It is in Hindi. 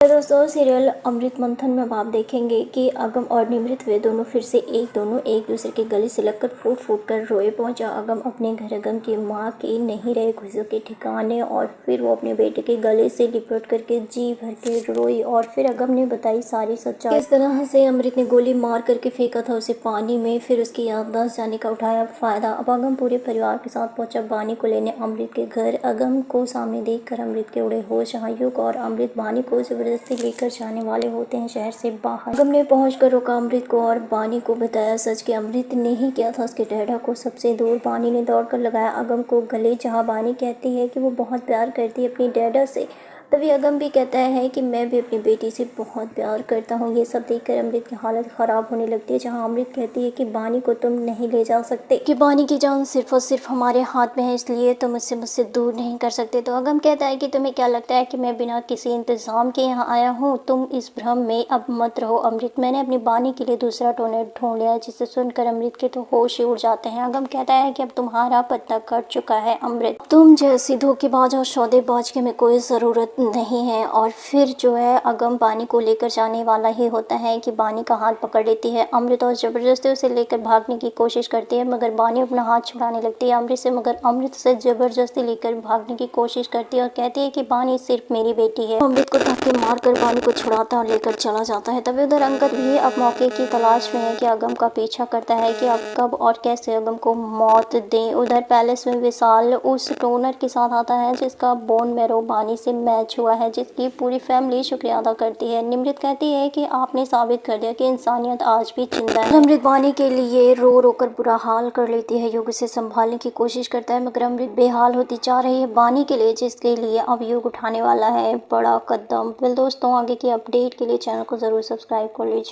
तो दोस्तों सीरियल अमृत मंथन में अब आप देखेंगे कि अगम और निमृत वे दोनों फिर से दोनों एक दूसरे के गले से लगकर फूट फूट कर रोए। पहुंचा अगम अपने घर। अगम की माँ के नहीं रहे खुशियों के ठिकाने और फिर वो अपने बेटे के गले से लिपट करके जी भर के रोई और फिर अगम ने बताई सारी सच्चाई। किस तरह से अमृत ने गोली मार करके फेंका था उसे पानी में, फिर उसकी याददाश्त जाने का उठाया फायदा। अब अगम पूरे परिवार के साथ पहुंचा बानी को लेने अमृत के घर। अगम को सामने देखकर अमृत के उड़े होश। युग और अमृत बानी को जबरदस्ती लेकर जाने वाले होते हैं शहर से बाहर। अगम ने पहुंचकर रोका अमृत को और बानी को बताया सच कि अमृत ने ही किया था उसके डैडा को सबसे दूर। बानी ने दौड़कर लगाया अगम को गले, जहां बानी कहती है कि वो बहुत प्यार करती है अपनी डैडा से। तभी अगम भी कहता है कि मैं भी अपनी बेटी से बहुत प्यार करता हूँ। ये सब देखकर अमृत की हालत ख़राब होने लगती है, जहाँ अमृत कहती है कि बानी को तुम नहीं ले जा सकते, कि बानी की जान सिर्फ और सिर्फ हमारे हाथ में है, इसलिए तुम मुझसे दूर नहीं कर सकते। तो अगम कहता है कि तुम्हें क्या लगता है कि मैं बिना किसी इंतज़ाम के यहाँ आया हूँ? तुम इस भ्रम में अब मत रहो अमृत। मैंने अपनी बानी के लिए दूसरा टोनेट ढूंढ लिया। जिसे सुनकर अमृत के तो होश ही उड़ जाते हैं। अगम कहता है कि अब तुम्हारा पत्ता कट चुका है अमृत, तुम जैसी धोखेबाज और सौदेबाज की हमें कोई ज़रूरत नहीं है। और फिर जो है अगम बानी को लेकर जाने वाला ही होता है कि बानी का हाथ पकड़ लेती है अमृत और ज़बरदस्ती उसे लेकर भागने की कोशिश करती है, मगर बानी अपना हाथ छुड़ाने लगती है अमृत से, मगर अमृत से ज़बरदस्ती लेकर भागने की कोशिश करती है और कहती है कि बानी सिर्फ मेरी बेटी है। अमृत को धक्के मारकर बानी को छुड़ाता और लेकर चला जाता है। तभी उधर अंगद भी अब मौके की तलाश में है कि अगम का पीछा करता है कि अब कब और कैसे अगम को मौत दें। उधर पैलेस में विशाल उस टोनर के साथ आता है जिसका बोन मैरो बानी से मैच हुआ है, जिसकी पूरी फैमिली शुक्रिया अदा करती है। निमृत कहती है कि आपने साबित कर दिया कि इंसानियत आज भी जिंदा है। अमृत बानी के लिए रो रो कर बुरा हाल कर लेती है। युग उसे संभालने की कोशिश करता है, मगर अमृत बेहाल होती जा रही है बानी के लिए, जिसके लिए अब युग उठाने वाला है बड़ा कदम। वेल दोस्तों, आगे की अपडेट के लिए चैनल को ज़रूर सब्सक्राइब कर लीजिए।